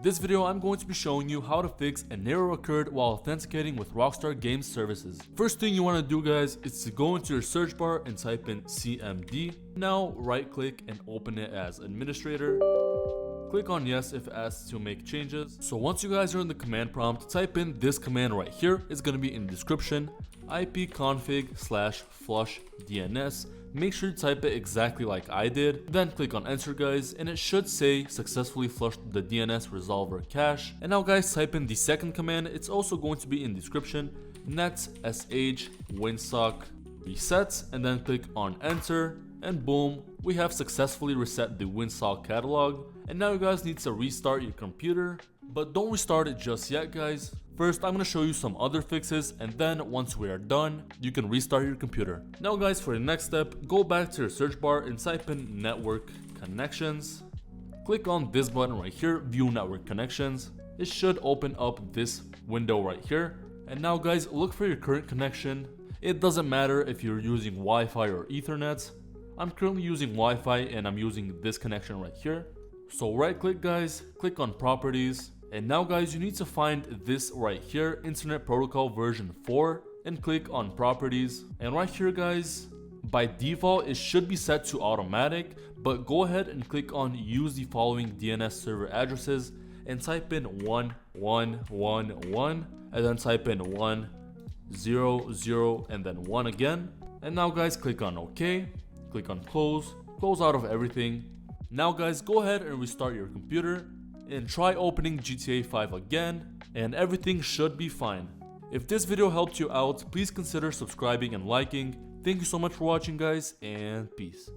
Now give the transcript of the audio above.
this video I'm going to be showing you how to fix an error occurred while authenticating with Rockstar Games Services. First thing you want to do, guys, is to go into your search bar and type in CMD. Now right click and open it as administrator. Click on yes if asked to make changes. So once you guys are in the command prompt, type in this command right here. It's going to be in the description, ipconfig/flush DNS. Make sure to type it exactly like I did. Then click on enter, guys, and it should say successfully flushed the DNS resolver cache. And now, guys, type in the second command. It's also going to be in the description, net sh winsock reset, and then click on enter, and boom, we have successfully reset the winsock catalog. And now you guys need to restart your computer, but don't restart it just yet, guys. First, I'm going to show you some other fixes, and then once we are done, you can restart your computer. Now, guys, for the next step, go back to your search bar and type in network connections. Click on this button right here, view network connections. It should open up this window right here. And now, guys, look for your current connection. It doesn't matter if you're using Wi-Fi or Ethernet. I'm currently using Wi-Fi and I'm using this connection right here. So right click, guys, click on properties. And now, guys, you need to find this right here, Internet Protocol version 4, and click on properties. And right here, guys, by default, it should be set to automatic, but go ahead and click on use the following DNS server addresses and type in 1111 and then type in 100 and then 1 again. And now, guys, click on OK, click on close out of everything. Now, guys, go ahead and restart your computer and try opening GTA 5 again, and everything should be fine. If this video helped you out, please consider subscribing and liking. Thank you so much for watching, guys, and peace.